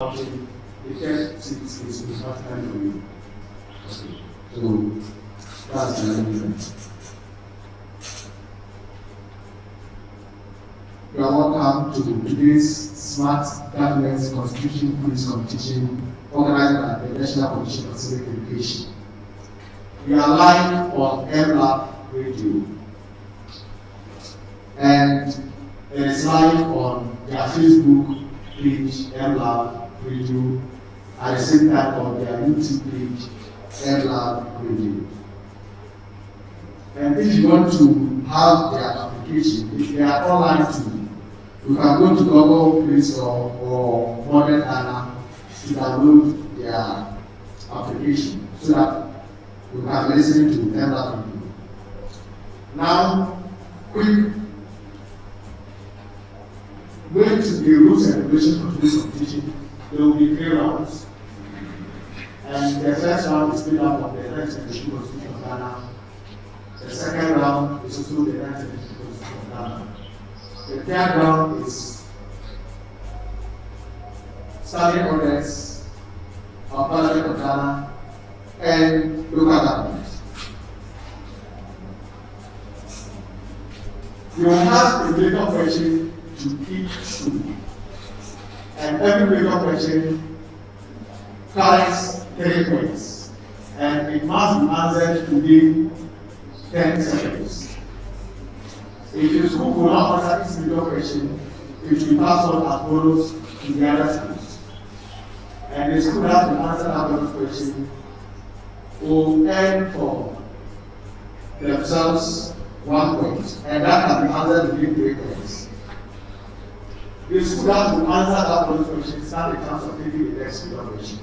the first seat is automatically for you. Okay. So that's the arrangement. You are welcome to today's Smart Government Constitution Quiz Competition organized by the National Commission for Civic Education. We are live on MLab Radio, and it is live on their Facebook page, MLab Radio, at the same time on their YouTube page, MLab Radio. And if you want to have their application, if they are online too, you can go to Google Play Store or Modern Dana to download their application so that you can listen to MLab Radio. Now, quick, going to the rules and regulations for today's competition. There will be 3 rounds, and the first round is made up of the 1992 Constitution of Ghana. The second round is also the 1992 Constitution of Ghana. The third round is standing orders of Parliament of Ghana and local government. You will have a major question to each school, and every major question carries 3 points, and it must be answered within 10 seconds. If your school will not answer this major question, it will pass on as follows to the other schools. And the school that will answer that bonus question will earn for themselves 1 point, and that can be answered within 3 points. The school that will answer that bonus question stand a chance of taking the next major question.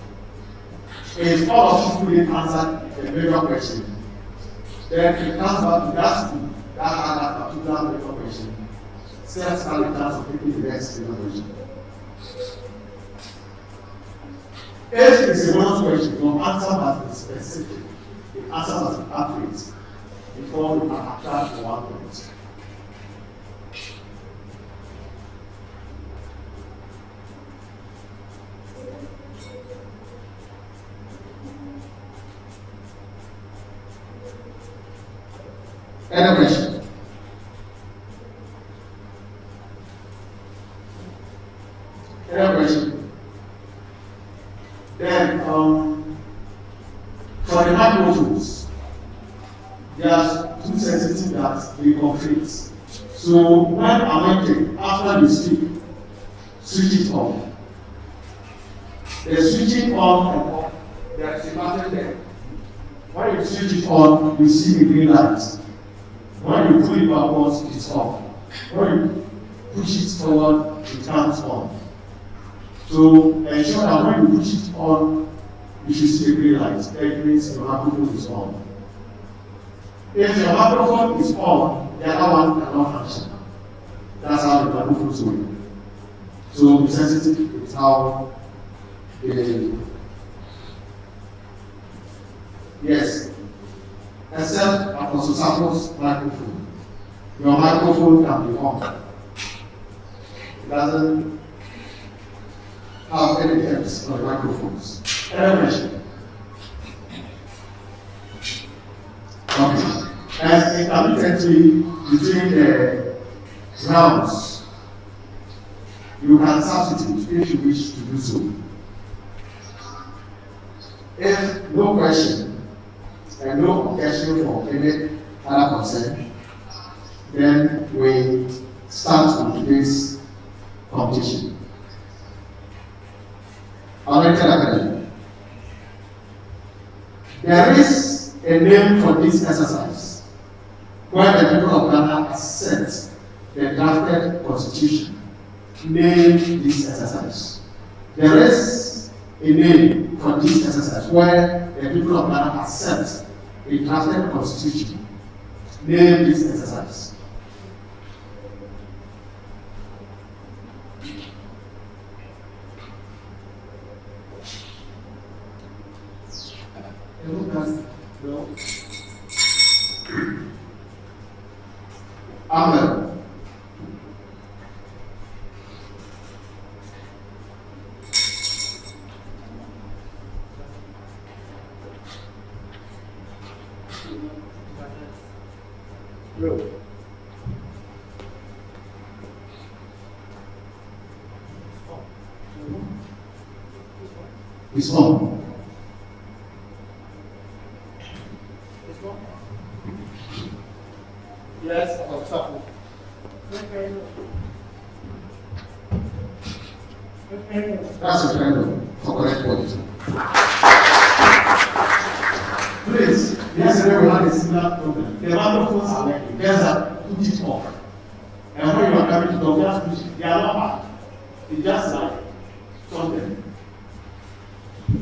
If all of you who didn't answer the major question, then it comes back to that school that had that particular major question, still stand a chance of taking the next major question. If it's a bonus question, your answer must be specific. The answer must be accurate before you can apply for 1 point. Any question? Any question? Then, for the microphones, there are 2 sensitive that they conflict. So when I'm after you speak, switch it on. The switching on and off, there is a button there. When you switch it on, you see the green light. When you pull it backwards, it's off. When you push it forward, it comes on. So ensure that when you push it on, you should see a green light. That means your microphone is on. If your microphone is on, the other one cannot function. That's how the microphone is working. So be sensitive. It's how yes. Except Apostle Sappho's microphone. Your microphone can be on. It doesn't have any effects on the microphones. Any question? Okay. And intermittently, between the rounds, you can substitute if you wish to do so. If no question and no objection for any other concern, then we start with today's competition. Electoral Academy. There is a name for this exercise where the people of Ghana accept the drafted constitution. Name this exercise. There is a name for this exercise where the people of Ghana accept a drafted constitution. Name this exercise. No. Amen. No. This one. Yes, Officer. That's a friend for correct point. Please, yesterday we had a similar problem. The microphones are working. There's a put it off. And when you are coming to talk, just push it. They are not bad. It's just like something.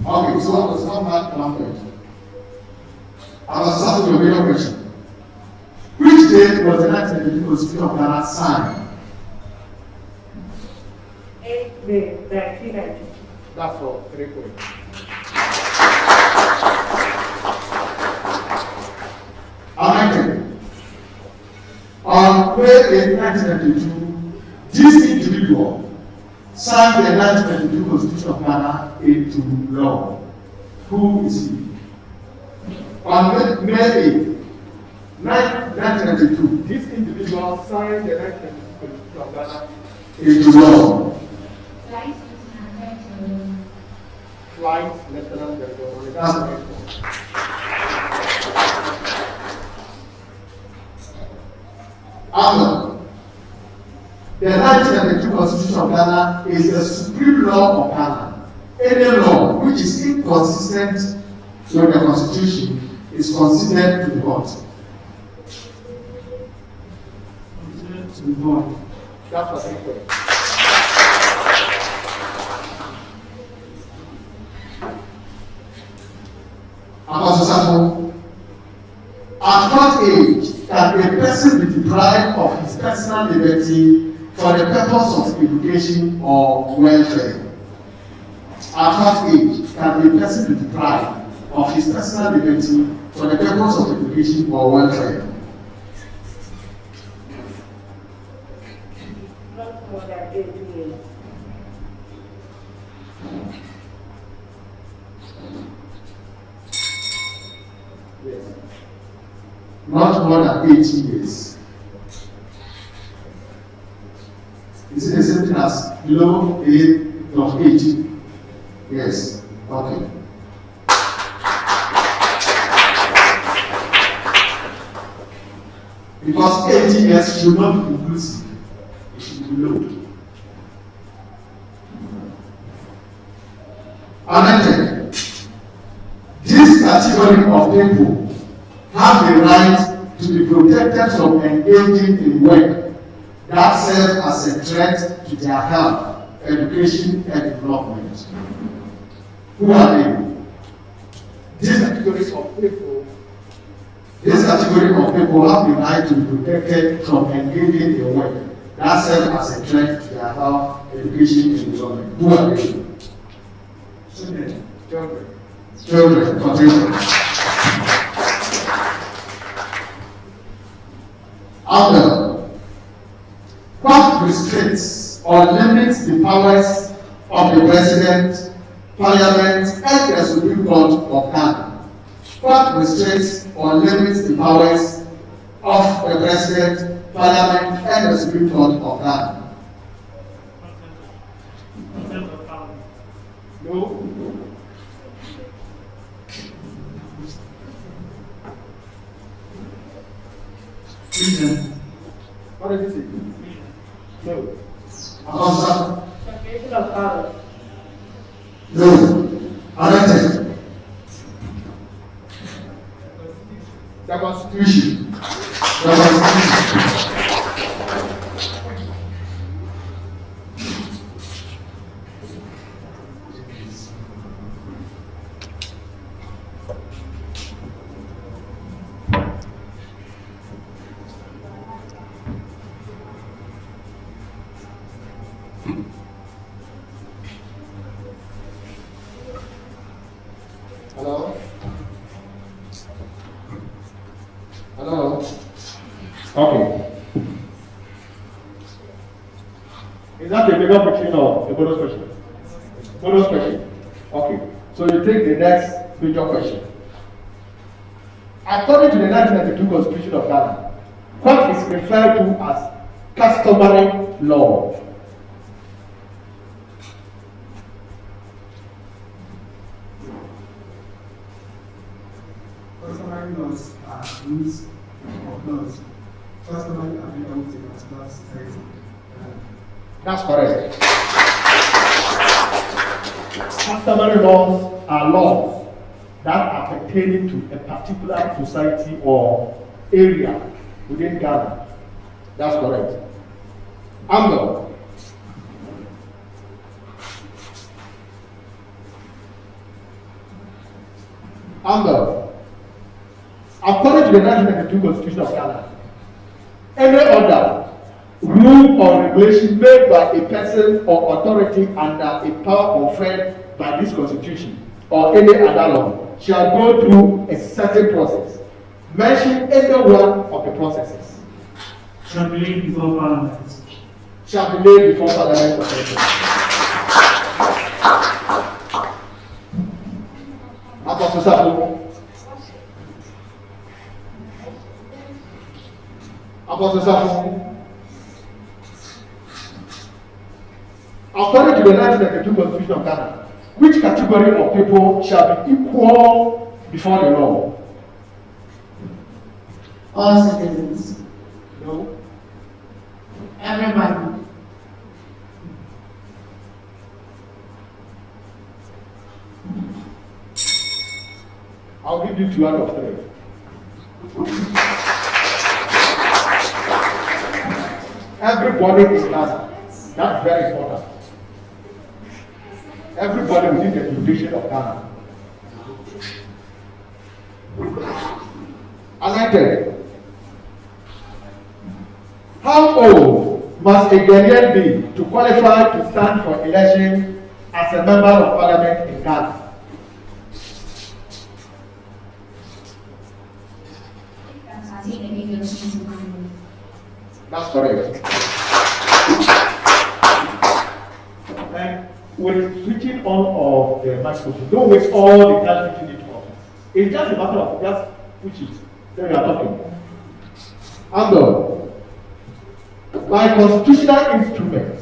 Okay, so what was not bad one point? I was starting your major question. Which date was the 1992 Constitution of Ghana signed? 8 May 1990. That's all. 3 points. Amended. On May 8, 1992, this individual signed the 1992 Constitution of Ghana into law. Who is he? On May 8, 1992, This individual signed the 1992 Constitution of Ghana into law. Flight Lieutenant General. That's That's right. After, the 1992 Constitution of Ghana is the supreme law of Ghana. Any law which is inconsistent with the Constitution is considered to be what? To be void. That's what 3 points. Apostle Samuel, at what age can a person be deprived of his personal liberty for the purpose of education or welfare? At what age can a person be deprived of his personal liberty for the purpose of education or welfare? Not more than 18 years. Yes. Not more than 18 years. Is it the same thing as below the age of 18? Yes. Okay. Because 18 years should not be inclusive. It should be below. Amended. This category of people have the right to be protected from engaging in work that serve as a threat to their health, education, and development. Who are they? This category of people This category of people have the right to be protected from engaging in work that serve as a threat to their health, education, and development. Who are they? children. Children, continue. After, what restricts or limits the powers of the President, Parliament, and the Supreme Court of Ghana? What restricts or limits the powers of the President, Parliament, and the Supreme Court of Ghana? No. Reason. What did you say? No. Answer. Separation of powers. No. Elected. The Constitution. The Constitution. Hello? Hello? Okay. Is that a bigger question or a bonus question? Bonus question. Okay. So you take the next major question. According to the 1992 Constitution of Ghana, what is referred to as customary law? Customary laws are rules of laws customary applicable to a particular society. That's correct. Customary laws are laws that are pertaining to a particular society or area within Ghana. That's correct. Amber. Amber. According to the 1992 Constitution of Ghana, any order, rule or regulation made by a person or authority under a power conferred by this Constitution or any other law shall go through a certain process. Mention any one of the processes. Shall be laid before Parliament. Shall be laid before Parliament. Apostle Sapo. Apostle Sapo. According to the 1992 Constitution of Ghana, which category of people shall be equal before the law? All citizens. No. Everybody. I'll give you 2 out of 3. Everybody in Ghana. That's very important. Everybody within the jurisdiction of Ghana. Anointed. How old must a Ghanaian be to qualify to stand for election as a member of Parliament in Ghana? That's correct. And with switching on of the microphone, don't waste all the time switching it off. It's just a matter of just switch it. Then we are talking. And by constitutional instrument,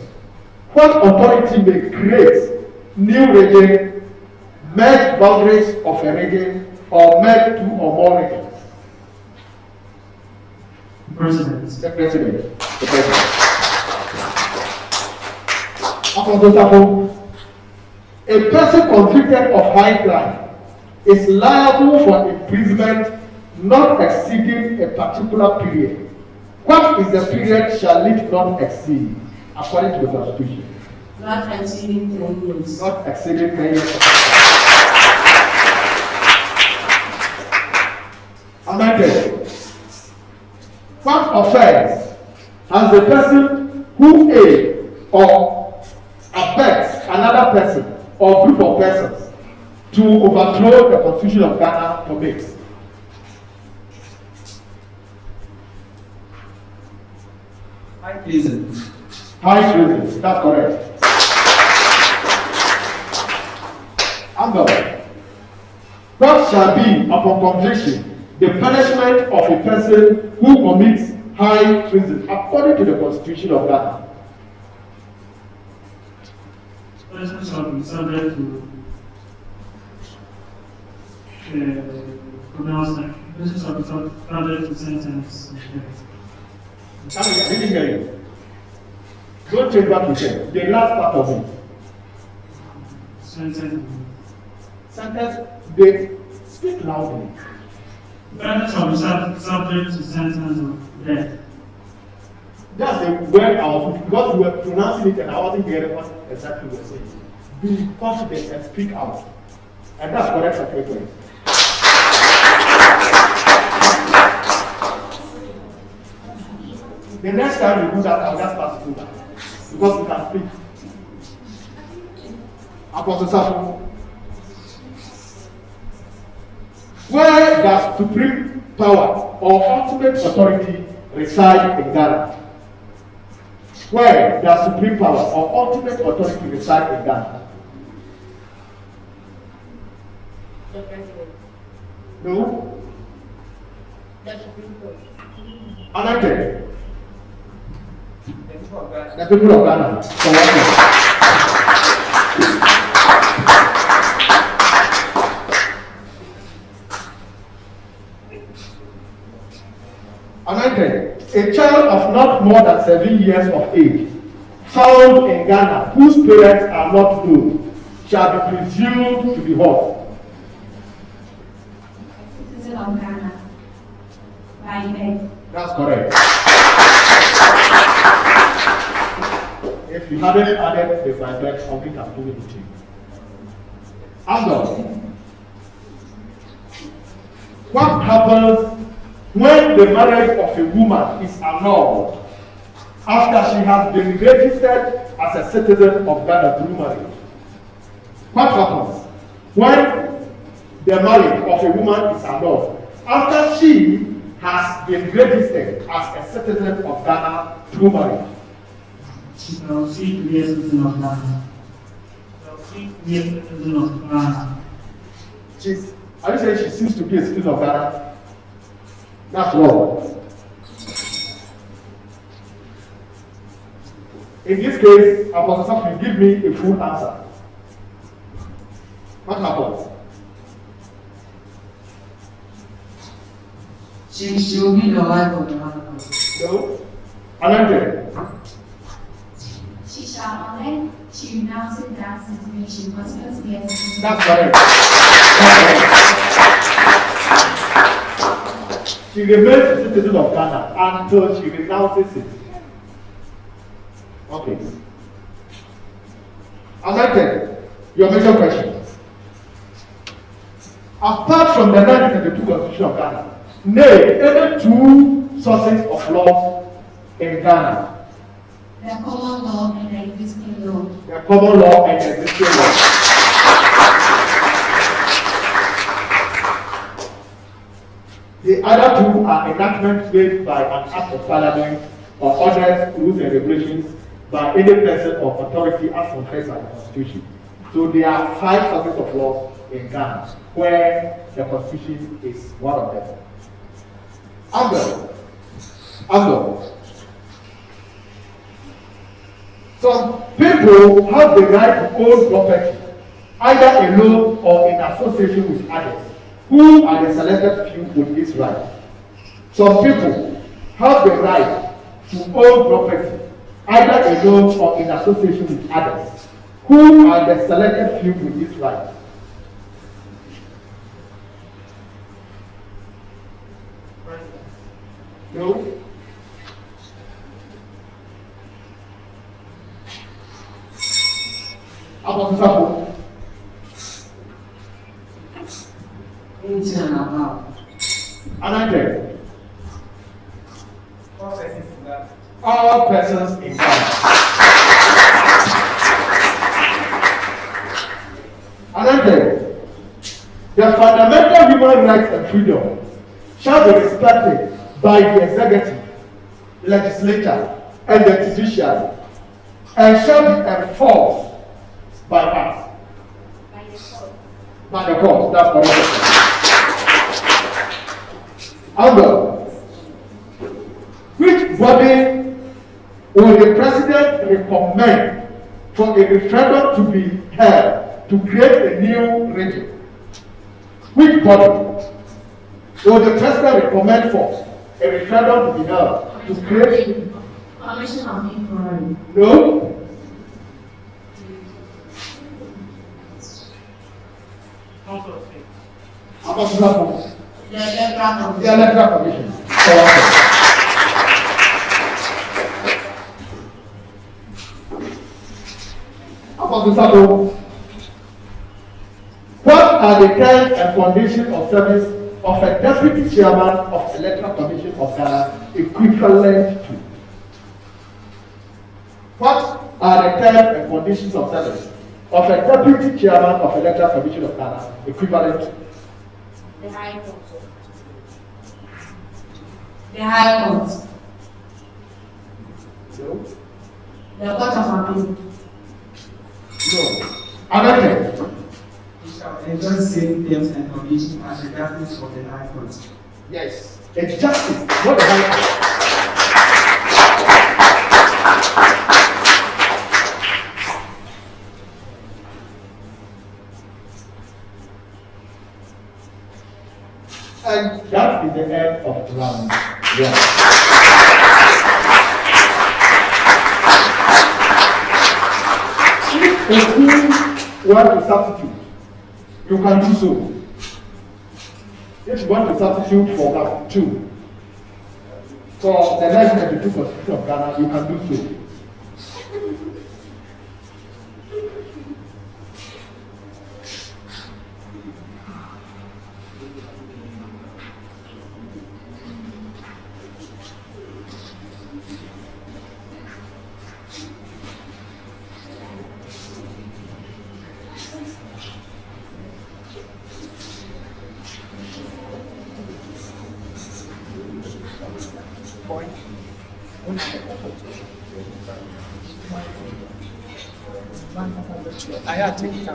what authority may create new region, merge boundaries of a region, or merge 2 or more regions? President. The President. The President. Apostle Sapo, a person convicted of high crime is liable for imprisonment not exceeding a particular period. What is the period shall it not exceed, according to the Constitution? Not exceeding 10 years. Not exceeding 10 years. Amended. What offense has the person who aids or abets another person or group of persons to overthrow the Constitution of Ghana commits? High treason. High treason. That's correct. Amber. What shall be, upon conviction, the punishment of a person who commits high treason according to the Constitution of Ghana? Person shall be subject to pronouncement. Person shall be subject to sentence. I didn't hear you. Don't change what you said. The last part of it. Sentence. Sentence. They speak loudly. Person shall be subject to sentence of death. That's the word I was looking, because we were pronouncing it and I wasn't hearing what exactly we were saying. Be confident and speak out. And that's correct secretary. The next time we do that, I'll just pass it through that. Because we can speak. Apostle Sapo. Where does supreme power or ultimate authority reside in Ghana? Where does supreme power or ultimate authority reside in Ghana? The President. No. Anointed. The people of Ghana. For what? Anointed. A child of not more than 7 years of age found in Ghana whose parents are not known shall be presumed to be what? Citizen of Ghana. By birth. That's correct. If you haven't added the by birth, something can do it to you. Andor. What happens when the marriage of a woman is annulled after she has been registered as a citizen of Ghana through marriage? What happens when the marriage of a woman is annulled after she has been registered as a citizen of Ghana through marriage? She shall seek to be a citizen of Ghana. Shall seek to be a citizen of Ghana. Are you saying she seems to be a citizen of Ghana? That's wrong. In this case, Apostle Sam, give me a full answer. What happens? She will be the wife of the husband. No? Anointed. She shall, unless she renounces that citizenship, continue to be a citizen. That's correct. She remains a citizen of Ghana until she renounces it. Okay. Anointed, your major question. Apart from the 1992 Constitution of Ghana, name any two sources of law in Ghana. The common law and the existing law. The common law and the existing law. The other two are enactments made by an act of parliament or other rules and regulations by any person or authority as confessed by the Constitution. So there are 5 sources of law in Ghana, where the Constitution is one of them. Andor. Some people have the right to own property, either alone or in association with others, who are the selected few with this right. Some people have the right to own property, either alone or in association with others, who are the selected few with this right. No? About example. Anointed. All persons in Ghana. Anointed. The fundamental human rights and freedom shall be respected by the executive, legislature, and the judiciary, and shall be enforced by us. By the court. That's correct. Andor. Which body will the president recommend for a referendum to be held to create a new region? Which body will the president recommend for a referendum to be held to create? Commission of Inquiry. No. Council of State. The Electoral Commission. What are the terms and conditions of service of a deputy chairman of Electoral Commission of Ghana equivalent to? What are the terms and conditions of service of a deputy chairman of Electoral Commission of Ghana equivalent to? The High Court. The High Court. No. The Court of Appeal. No. Anointed. We shall enjoy same terms and conditions as the justice of the High Court. Yes. It's justice, not the high court. And that is the end of round 1. If you want to substitute, you can do so. If you want to substitute for round 2, for the 1992 Constitution of Ghana, you can do so. I had to take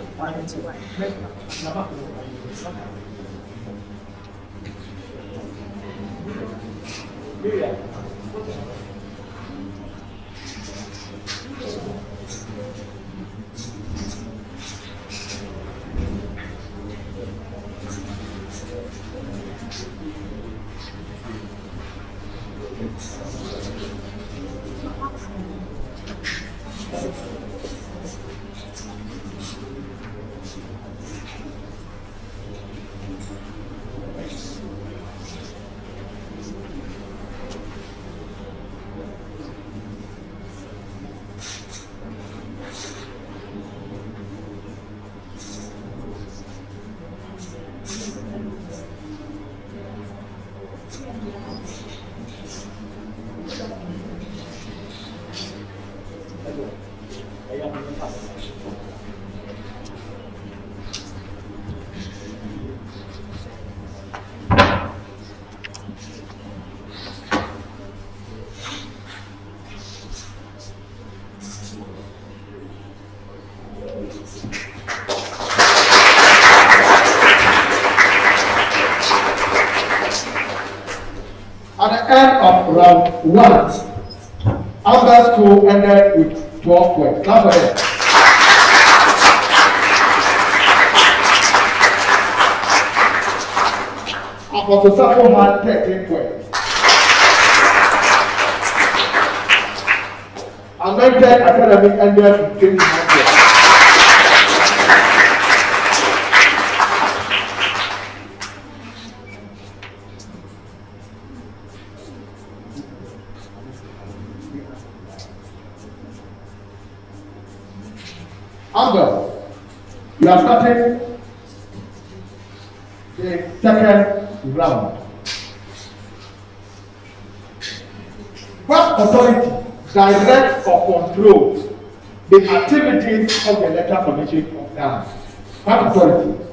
At the end of round 1, Amber School ended with 12 points. Clap for them. Apostle Sappho had 13 points. Anointed Academy ended with 29 points. Amber, you are starting the second round. What authority directs or controls the activities of the Electoral Commission of Ghana? What authority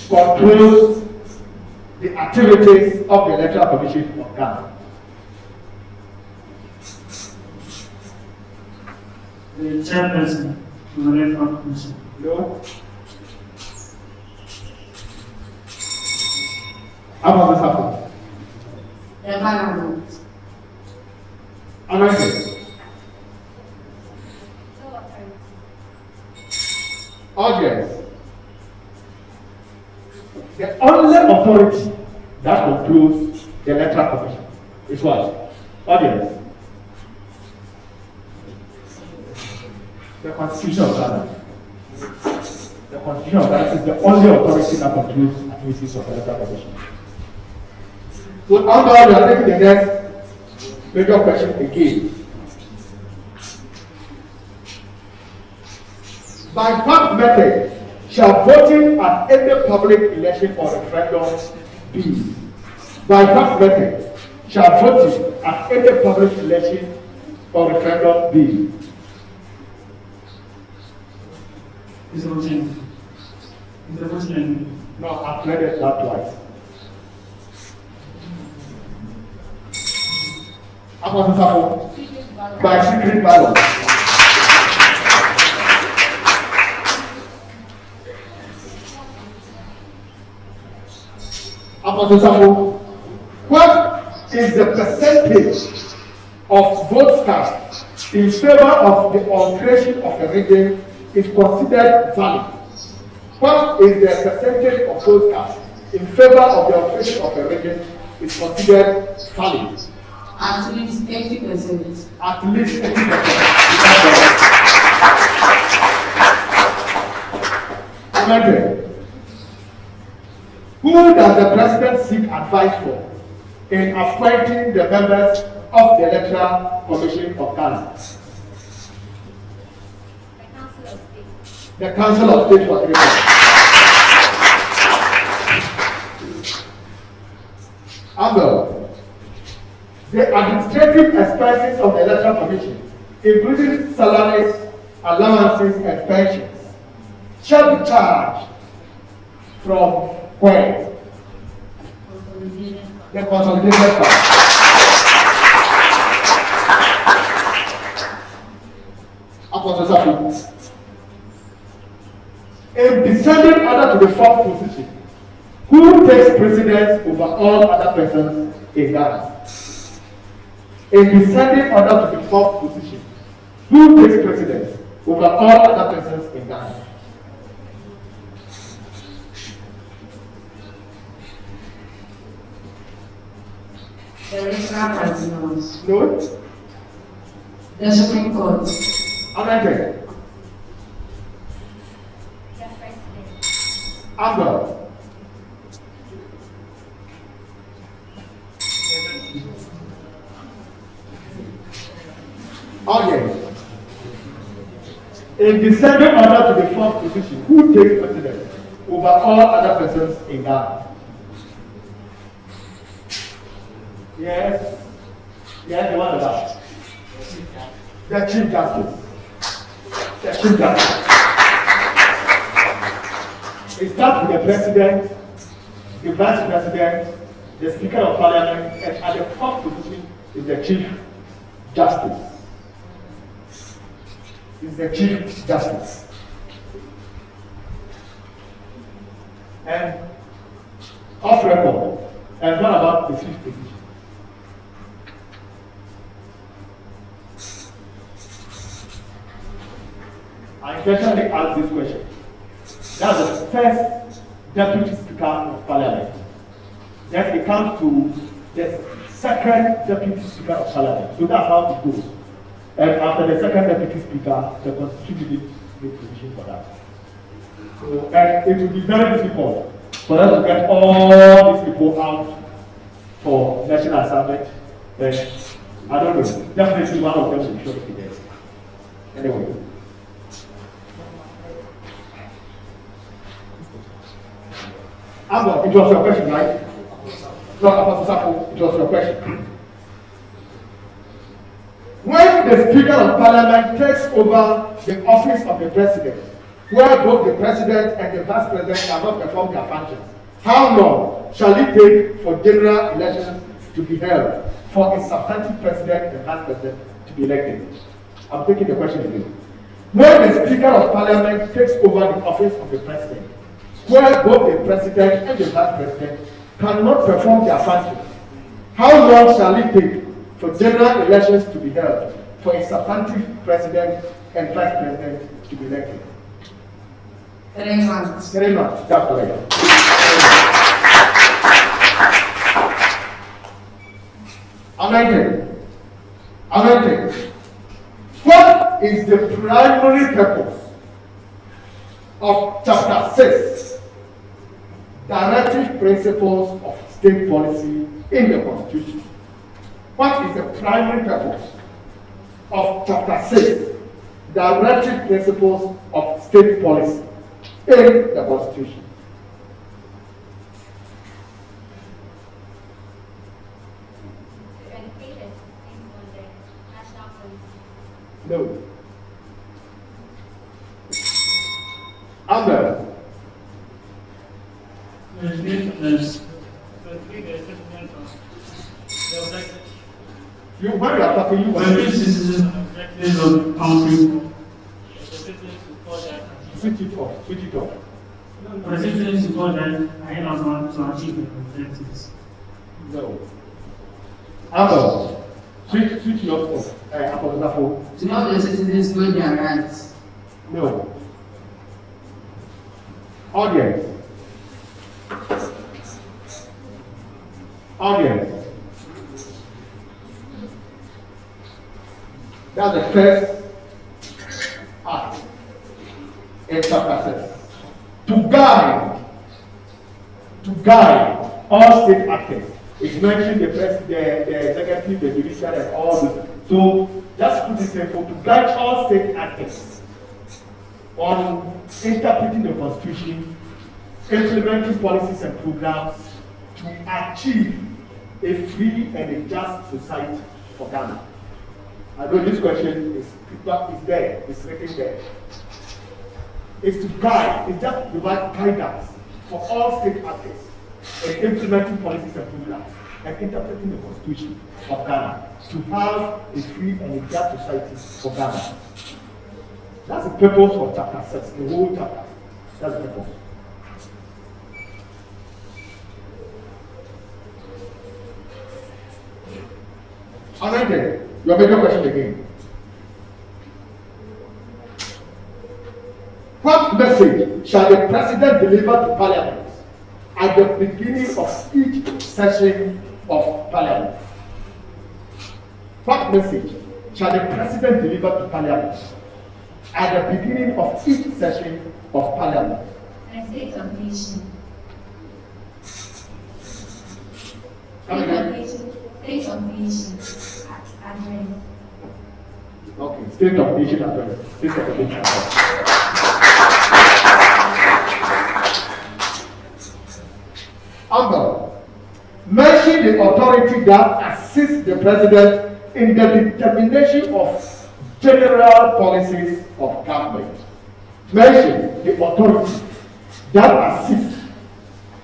controls the activities of the Electoral Commission of Ghana? The chairperson of the Electoral Commission. No. How about this happen? Environment. Anointed. Audience. The only authority that controls the Electoral Commission is what? Audience. The Constitution of Ghana. The Constitution of Ghana is the only authority that controls activities of the Electoral Commission. So now we are taking the next major question again. By what method shall voting at any public election or referendum be? By what method shall voting at any public election or referendum be? Is the voting? No, I've read it that twice. By secret ballot. Apostle Sappho, what is the percentage of votes cast in favor of the alteration of a region is considered valid. What is the percentage of votes cast in favor of the alteration of a region is considered valid? At least 80%. At least 80%. Amendment. Who does the president seek advice for in appointing the members of the Electoral Commission of Ghana? The Council of State for Three. Amber. The administrative expenses of the Electoral Commission, including salaries, allowances, and pensions, shall be charged from where? The consolidated fund. In descending order to the fourth position, who takes precedence over all other persons in Ghana? In descending order to the fourth position, who takes precedence over all other persons in Ghana? The Electoral Tribunals. No? The Supreme Court. Amendment. The President. Amber. Okay. In descending order to the fourth position, who takes precedence over all other persons in Ghana? Yes. Yes, the one about the Chief Justice. The Chief Justice. It starts with the President, the Vice President, the Speaker of Parliament, and at the fourth position is the Chief Justice. Is the Chief Justice. And off record, and what about the fifth position? I intentionally asked this question. That's the first Deputy Speaker of Parliament. Then it comes to the second Deputy Speaker of Parliament. So that's how it goes. And after the second Deputy Speaker, the Constitution didn't make provision for that. So, and it will be very difficult for us to get all these people out for national assignment. And I don't know, definitely one of them will show up there. Anyway. Amber, it was your question, right? No, Apostle Safo, it was your question. When the Speaker of Parliament takes over the office of the President, where both the President and the Vice President cannot perform their functions, how long shall it take for general elections to be held for a substantive President and Vice President to be elected? I'm taking the question again. When the Speaker of Parliament takes over the office of the President, where both the President and the Vice President cannot perform their functions, how long shall it take for general elections to be held for a substantive President and Vice President to be elected? 3 months. 3 months, that's correct. Amendment. What is the primary purpose of Chapter 6, Directive Principles of State Policy in the Constitution? What is the primary purpose of Chapter 6, Directive Principles of State Policy in the Constitution? No. Amber. You, when you are talking, you when these citizens are objectives of country, switch it off. for the citizens to vote that I am not to achieve the objectives. No. Amber, switch your phone. To know the citizens know their rights. No. Audience. Audience. That's the first act in chapter 6. To guide all state actors. It mentioned the executive, the judicial, and all this. So just put it simple, to guide all state actors on interpreting the Constitution, implementing policies and programs to achieve a free and a just society for Ghana. I know this question is there, it's written there. It's to guide, it's just to provide guidance for all state actors in implementing policies and programs and interpreting the Constitution of Ghana to have a free and a just society for Ghana. That's the purpose of chapter 6, the whole chapter. That's the purpose. Alright then, your major question again. What message shall the President deliver to Parliament at the beginning of each session of Parliament? What message shall the President deliver to Parliament at the beginning of each session of Parliament? A state of nation. State of nation. Address. Okay, state of nation address. State of nation address. Amber, mention the authority that assists the President in the determination of general policies of government. Mention the authority that assists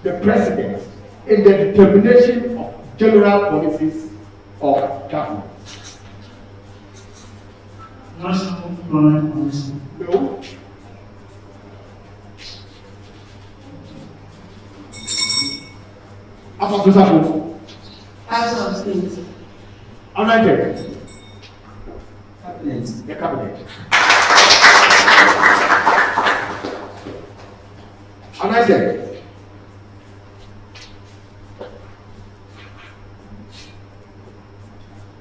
the President in the determination of general policies of government. National foreign policy. No. Apostle Safo. House of State. Anointed. Cabinet. The cabinet. Anointed.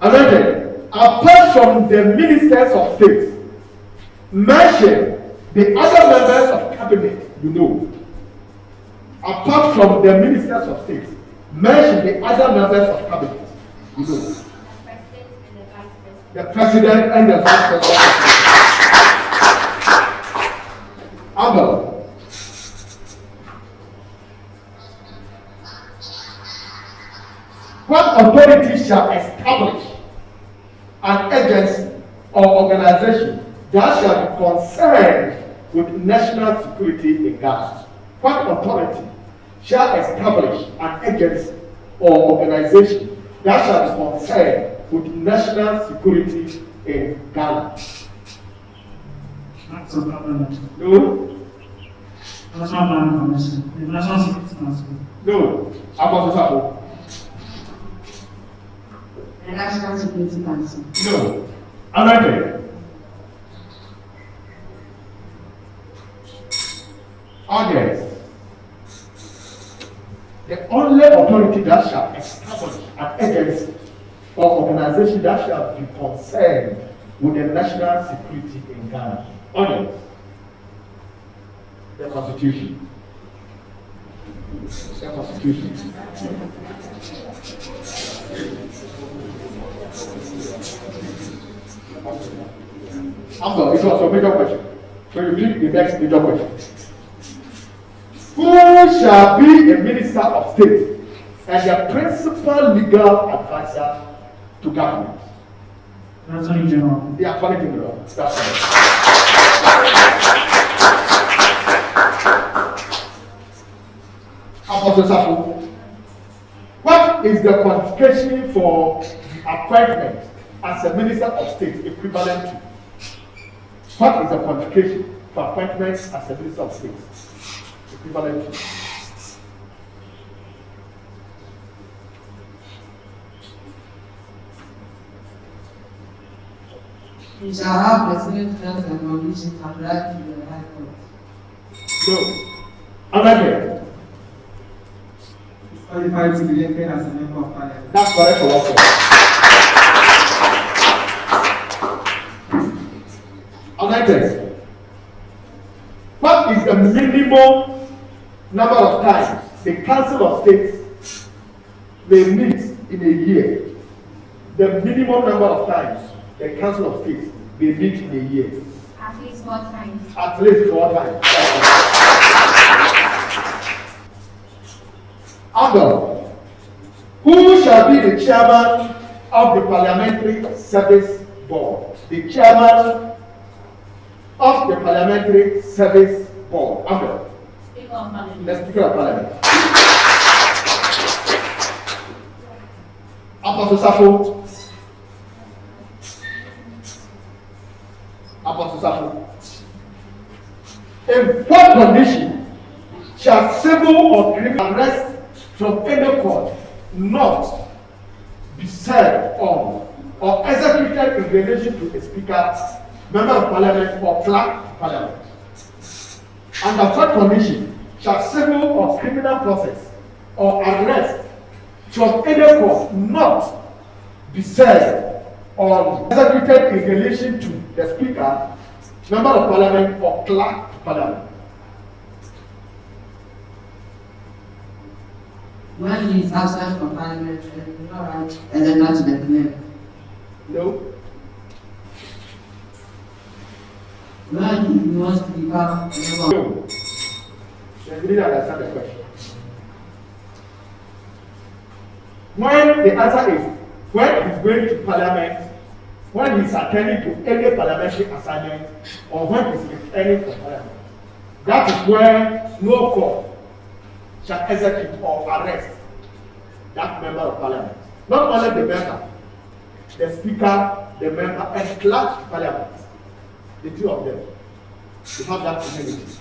Anointed. Apart from the ministers of state, mention the other members of cabinet you know. Apart from the ministers of state, mention the other members of cabinet you know. The president and the vice president. Amber. What authority shall establish an agency or organization that shall be concerned with national security in Ghana? What authority shall establish an agency or organization that shall be concerned with national security in Ghana? Acts of Parliament. No. National Planning Commission. The National Security Council. No. Apostle Safo. The National Security Council. No. Anointed. Audience. The only authority that shall establish an agency or organization that shall be concerned with the national security in Ghana. Audience. The Constitution. The Constitution. Amber, it was a major question. So you pick the next major question. Who shall be a minister of state and the principal legal advisor to government? The Attorney General. The Attorney General. That's right. Apostle Safo, what is the qualification for the appointment as a minister of state equivalent to? What is the qualification for appointment as a minister of state equivalent to? He shall have the same terms and conditions applied to the High Court. No. Amendment. Qualified to be elected as a member of Parliament. That's correct for what? Amendment. What is the minimum number of times the Council of States may meet in a year? The minimum number of times the Council of States may meet in a year. At least 4 times. At least 4 times. Angle. Who shall be the chairman of the Parliamentary Service Board? The chairman of the Parliamentary Service Board. Angle. Speaker of Parliament. The Speaker of Parliament. Apostle Safo. Apostle Safo. In what condition shall civil or criminal arrest from any court not be served on or executed in relation to a speaker, member of Parliament, or clerk of Parliament? Under what condition shall civil or criminal process or arrest from any court not be served or executed in relation to the speaker, member of Parliament, or clerk of Parliament? When he is absent from Parliament, he will not write a letter to the clerk. No. When he wants to become a member. No. Then you didn't understand the question. When the answer is when he's going to Parliament, when he's attending to any parliamentary assignment, or when he's returning from Parliament, that is where no court shall execute or arrest that member of Parliament. Not only the member, the speaker, the member, and clerk of Parliament. The two of them. You have that immunity.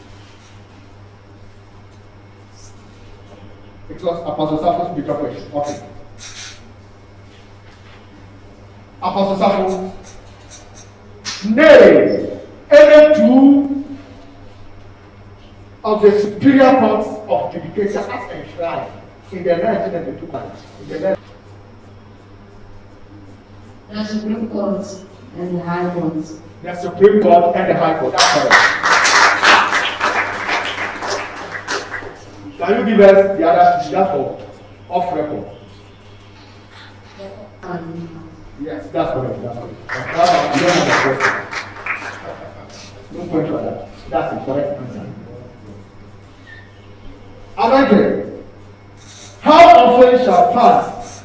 It was Apostle Sappho's speaker question. Okay. Apostle Sappho. Nay, any two of the superior courts of judicature as enshrined in the 1992 Act. The Supreme Court and the High Court. The Supreme Court and the High Court. That's correct. Can you give us the other therefore off record? Yes, that's correct. That's correct. You don't have a question. No point for that. That's the correct answer. Amendment. How often shall funds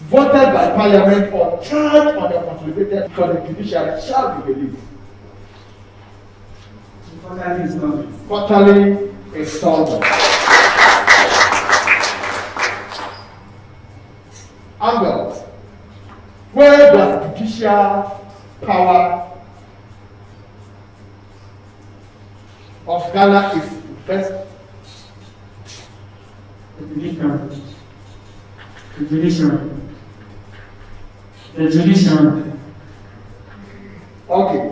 voted by Parliament or charged on the consolidated for the judiciary shall be released? Quarterly installment. Quarterly installment. Angle. Where does judicial power of Ghana is vested? The judiciary. Okay.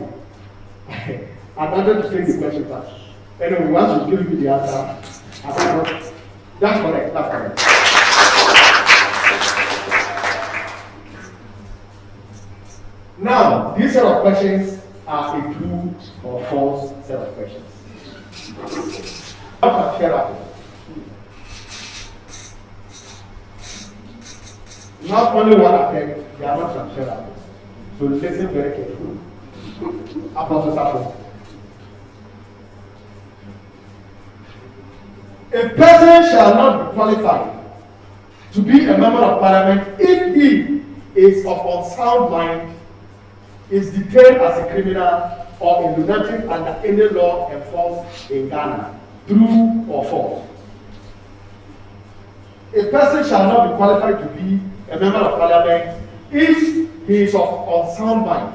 I wanted to take the question first. Anyway, once you give me the answer, that's correct. That's correct. Now, these set of questions are a true or false set of questions. Not transferable. Not only one attempt, they are not transferable. So listen very carefully. Apostle Sappho. A person shall not be qualified to be a member of Parliament if he is of unsound mind, is detained as a criminal, or a lunatic under any law enforced in Ghana. True or false? A person shall not be qualified to be a member of Parliament if he is of unsound mind,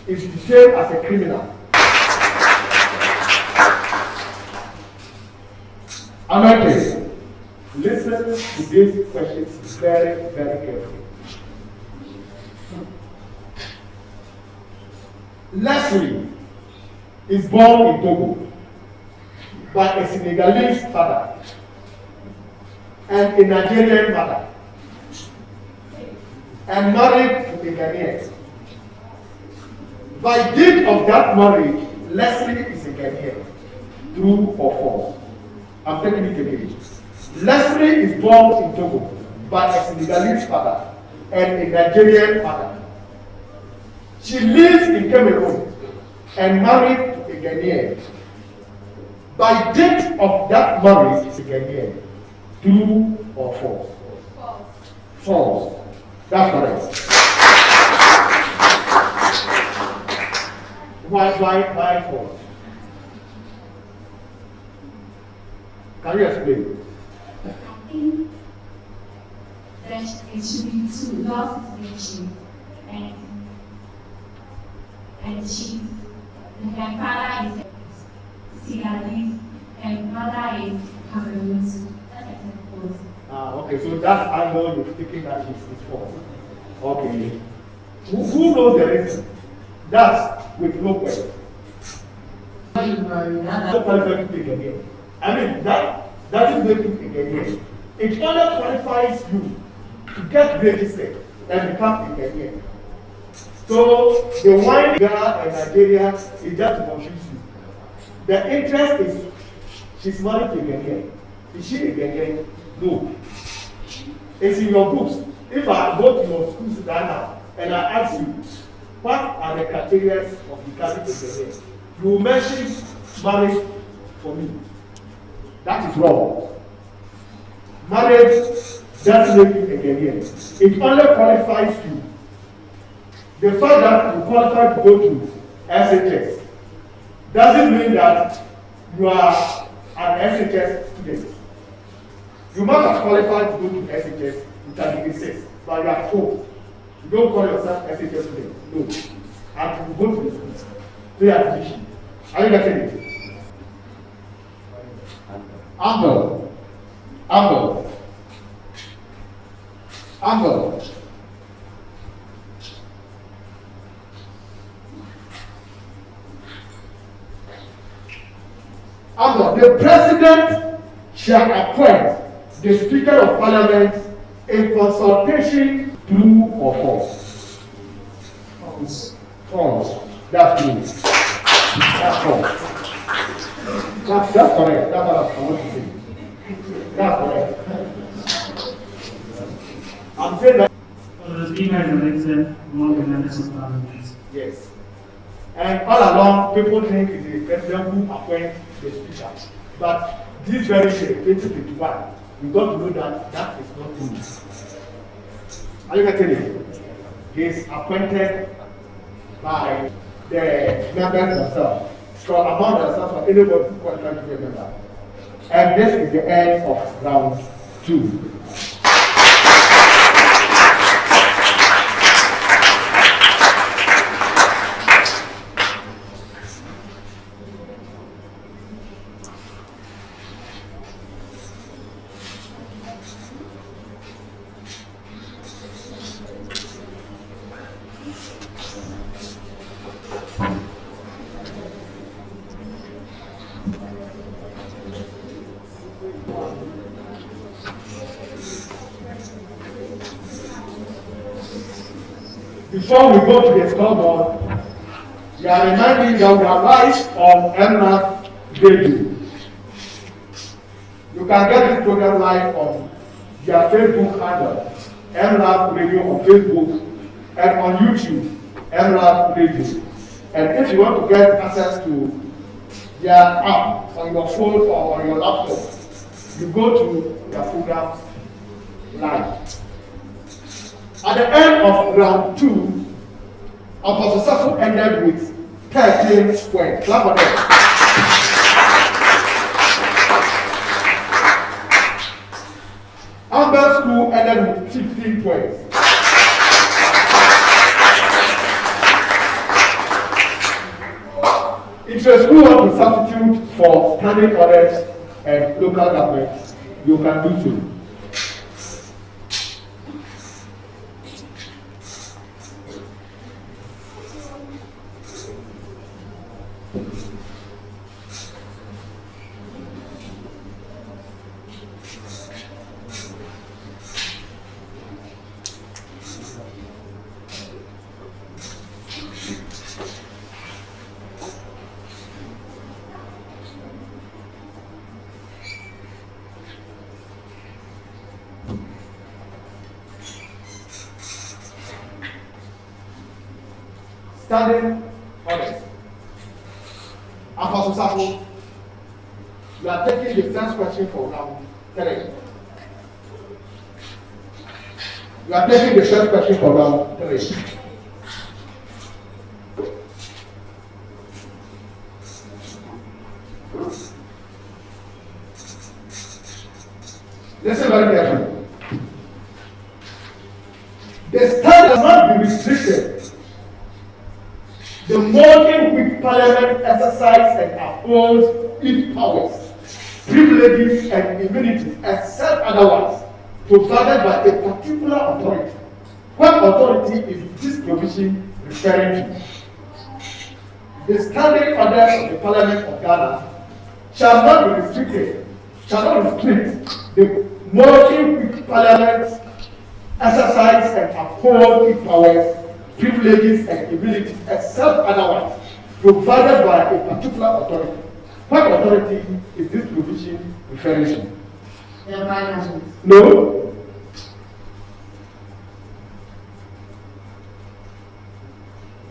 is detained as a criminal. Americans, listen to these questions very, very carefully. Leslie is born in Togo by a Senegalese father and a Nigerian mother, and married to a Ghanaian. By date of that marriage, Leslie is a Ghanaian. True or false? I'm taking it again. Leslie is born in Togo by a Senegalese father and a Nigerian mother. She lives in Cameroon and married to a Ghanaian. By date of that marriage, is a Ghanaian. True or false? False. False. That's correct. Why false? Can you explain? I think that it should be two lost citizenship, and she, her father is Senegalese and mother is Cameroonese. That's false. Okay, so that angle you're thinking that is false. Okay. Who knows the reason? That's with no question. No qualified to take again. I mean, that doesn't make you a Ghanaian. It only qualifies you to get registered and become a Ghanaian. So the one in Ghana and Nigeria is just to confuse you. The interest is she's married to a Ghanaian. Is she a Ghanaian? No. It's in your books. If I go to your schools right now and I ask you, what are the criteria of becoming a Ghanaian? You will mention marriage for me. That is wrong. Marriage doesn't make you a Ghanaian. It only qualifies you. The fact that you qualify to go to SHS doesn't mean that you are an SHS student. You must have qualified to go to SHS with an degree, but you are home. You don't call yourself SHS student. No. And you go to the school. Pay admission. Are you getting it? Amber. The president shall appoint the Speaker of Parliament in consultation. True or false? False. False. That's true. That's false. That's correct. That's what I want to say. That's correct. I'm saying that. So the Speaker is elected among the members of Parliament. Yes. And all along, people think it's the president who appoints the Speaker. But this very year, 2021, we got to know that that is not true. Are you getting it? He is appointed by the members themselves. From among themselves, or anybody who qualifies to be a member. And this is the end of round 2. Before we go to the scoreboard, we are reminding that we are live on MRAP Radio. You can get this program live on their Facebook handle, MRAP Radio on Facebook, and on YouTube, MRAP Radio. And if you want to get access to their app on your phone or on your laptop, you go to their program live. At the end of round 2, our successful ended with 13 points. Clap for them. Amber School ended with 15 points. If a school wants to substitute for standing orders and local government, you can do so. standing orders. Apostle Sapo, you are taking the first question for round 3. You are taking the first question for round 3. Listen very carefully. The stand does not be restricted. The mode in which Parliament exercises and upholds its powers, privileges, and immunities, except otherwise provided by a particular authority. What authority is this provision referring to? The standing orders of the Parliament of Ghana shall not be restricted, shall not restrict the mode in which Parliament exercises and upholds its powers, privileges, and immunities, except otherwise provided by a particular authority. What authority is this provision referring to? The Parliament. No.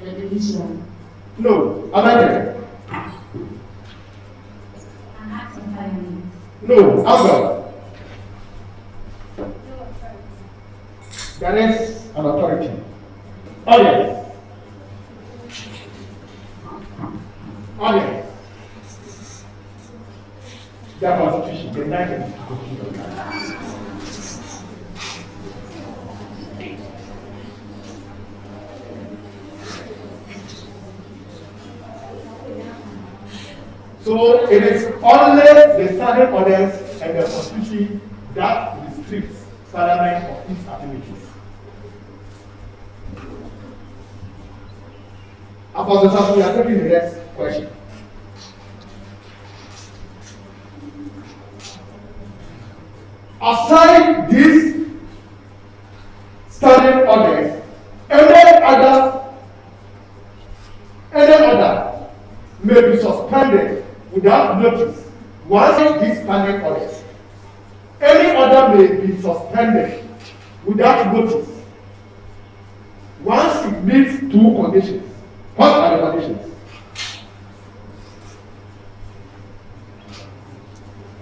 The division. No. Amendment. An act of Parliament. No. Amber. There is an authority. Audience. Audience. The Constitution, the 19th Constitution. So it is only the standing orders and the Constitution that restricts Parliament of its activities. Apostle Samuel, we are taking the next question. Aside these standing orders, any other may be suspended without notice. Once these standing orders, any other may be suspended without notice. Once it meets 2 conditions. What are the conditions?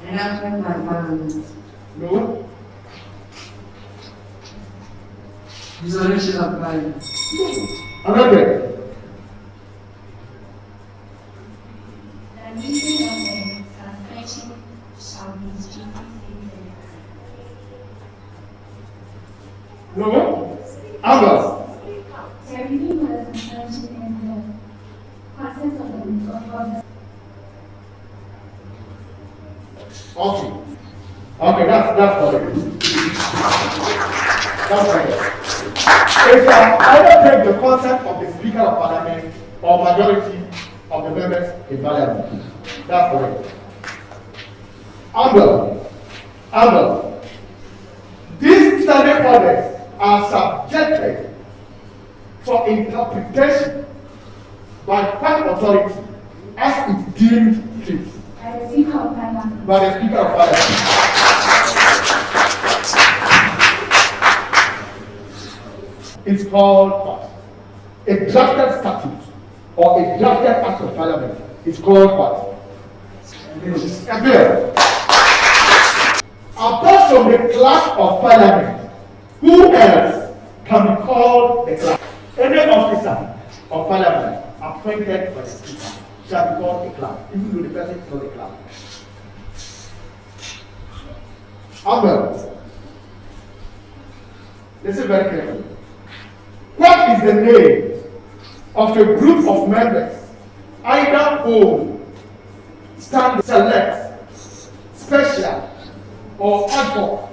Enactment by Parliament. No. Dissolution of Parliament. Another. The reading of the suspension shall be strictly limited. No. Others. The reading of the suspension and the process of the Okay. Okay, that's correct. That's correct. It can either take the concept of the Speaker of Parliament or majority of the members in Parliament. That's correct. Amber. These standing orders are subjected for interpretation by what authority as it deemed fit. by the Speaker of Parliament. By the Speaker of Parliament. It's called what? A drafted statute or a drafted act of Parliament. It's called what? A bill. Apart from the clerk of Parliament, who else can be called the clerk? Any officer of Parliament appointed by the Speaker shall be called a clerk, even though the person is not a clerk. Amber, listen very carefully. What is the name of a group of members, either whole, stand, select, special, or ad hoc,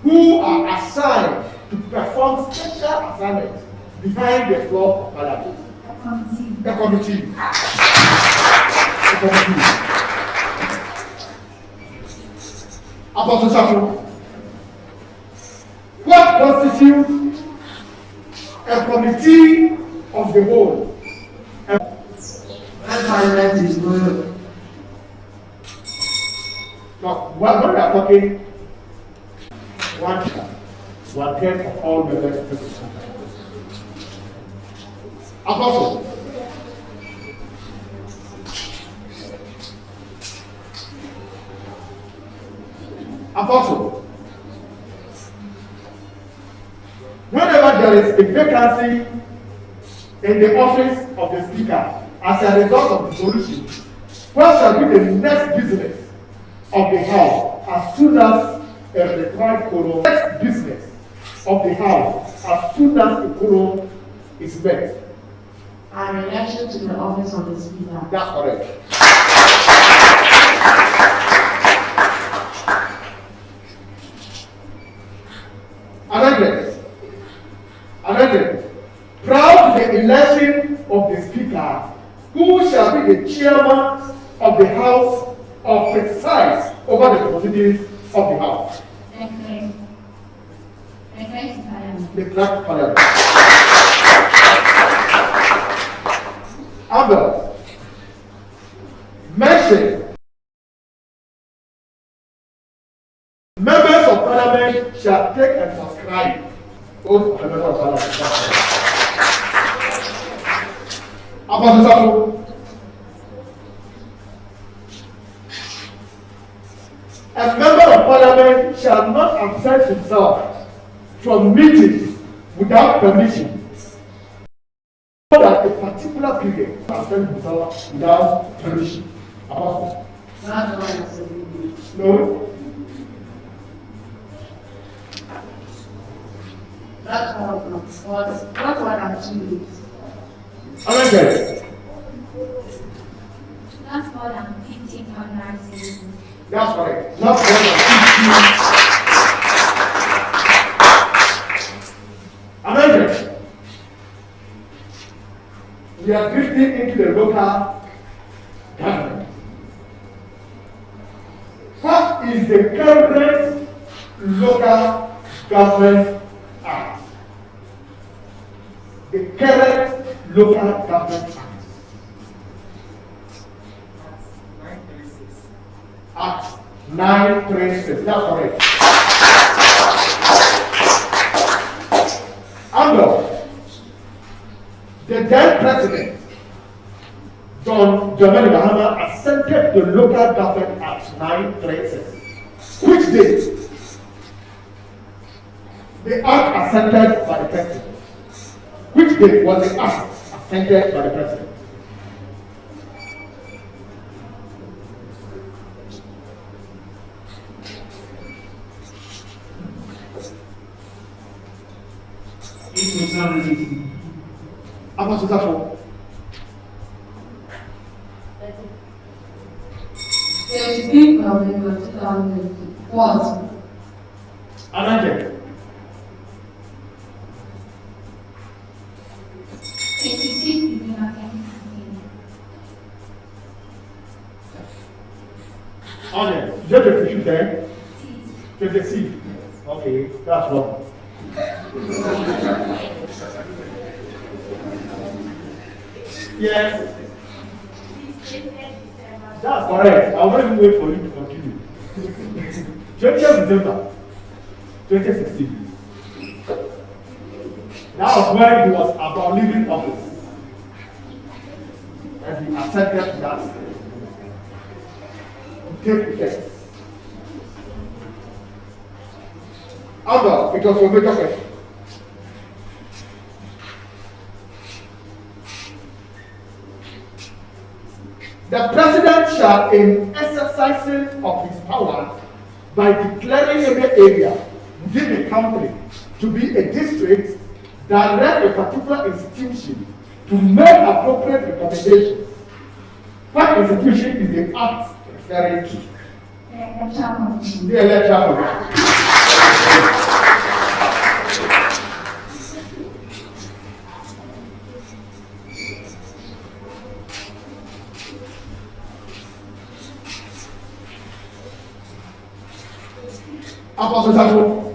who are assigned to perform special assignments behind the floor of Parliament? The committee. Apostle Samuel, what constitutes a committee of the whole? When Parliament is going. Now, when we are talking, one third of all members of the Apostle. Apostle. Whenever there is a vacancy in the office of the speaker as a result of the solution, what shall be the next business of the house as soon as a required quorum? Next business of the house as soon as the quorum is met. An election to the office of the speaker. That's correct. Amendment. Prior to the election of the speaker, who shall be the chairman of the house or presides over the proceedings of the house? The clerk of Parliament. Amber. Mention. Members of Parliament shall take and subscribe oath of a member of Parliament. A member of Parliament shall not absent himself from meetings without permission, so that a particular period absent himself without permission. Apostle. No. That's what I'm doing. Amendment. Not more than 15 ordinary citizens. That's correct. Not more than 15. Amendment. We are drifting into the local government. What is the current local government act? The current local government act. Act 936. That's correct. Under the then president, John Dramani Mahama, assented to the Local Government Act 936. Which date? The act assented by the president. Which date was the act assented by the president? Apostle Zafo. 25th November 2004. Amendment. 26 December 2016. Amen. Just the issue there. 26. Okay, that's wrong. Yes. That's correct. I won't even wait for you to continue. 20th December 2016. That was when he was about leaving office. And he accepted that to take effect. Although, it was your major question. The president shall, in exercising of his power, by declaring any area within the country to be a district, direct a particular institution to make appropriate recommendations. What institution is the act referring to? The Electoral Commission. Apostle Zafo,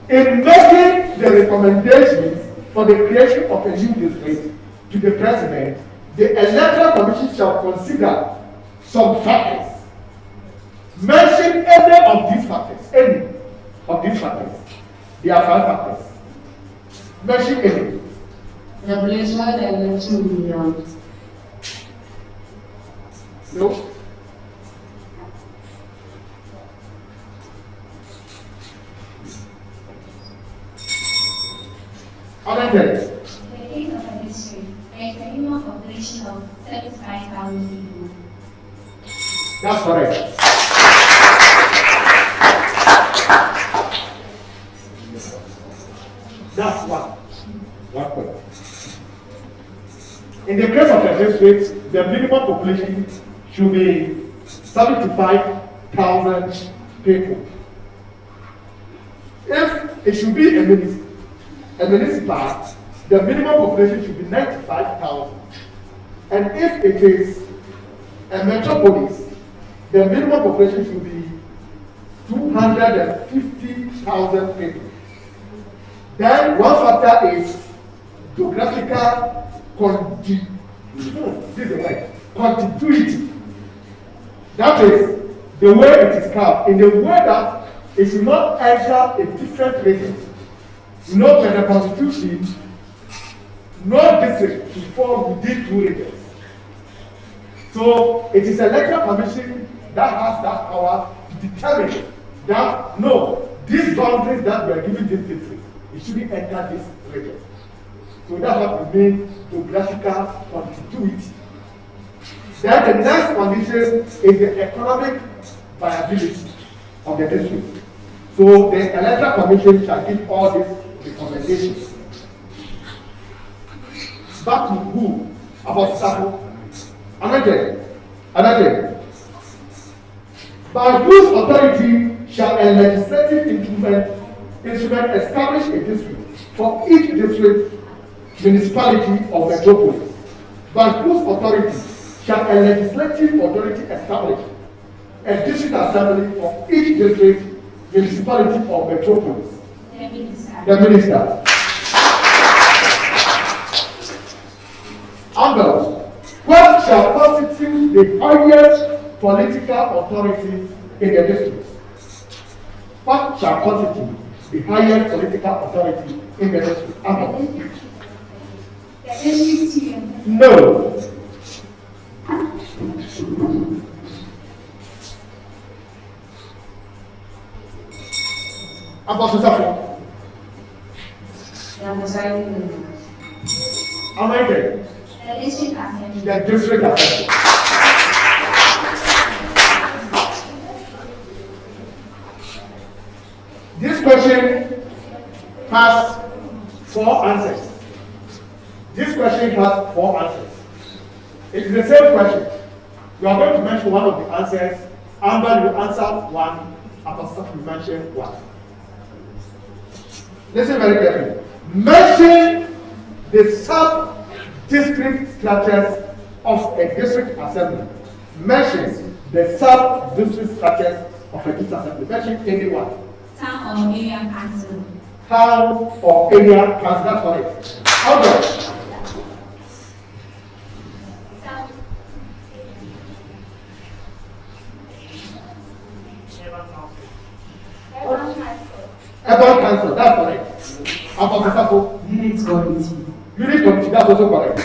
in making the recommendations for the creation of a new district to the president, the Electoral Commission shall consider some factors. Mention any of these factors. Any of these factors. There are 5 factors. Mention any. The place where the election will be held. No. Other than The date of a district, there is a minimum population of 75,000 people. that's correct. That's one point. In the case of a district, the minimum population should be 75,000 people. If it should be a municipal, the minimum population should be 95,000. And if it is a metropolis, the minimum population should be 250,000 people. Then one factor is geographical contiguity. That is the way it is carved, in the way that it should not enter a different region. You know, by the Constitution, no district should fall within 2 regions. So it is Electoral Commission that has that power to determine that no, these boundaries that we are giving this district, it shouldn't enter this region. So that has to mean geographical contiguity. Then the next condition is the economic viability of the district. So the Electoral Commission shall give all these recommendations. Back to who? About Sabo. Another. By whose authority shall a legislative instrument establish a district for each district, municipality, or metropolis? By whose authority shall a legislative authority establish a district assembly for each district, municipality, or metropolis? The minister. Amber, what shall constitute the highest political authority in the district? What shall constitute the highest political authority in the district? Amber. No. Ambassador. American. The district assembly. The district assembly. This question has 4 answers. This question has 4 answers. It is the same question. You are going to mention one of the answers. Amber will answer 1. Apostle will mention 1. Listen very carefully. Mention the sub-district structures of a district assembly. Mention the sub-district structures of a district assembly. Mention anyone. Town or area council. Town or area council. That's correct. Okay. About council. That's correct. About the Unit committee. unit committee. That's also correct.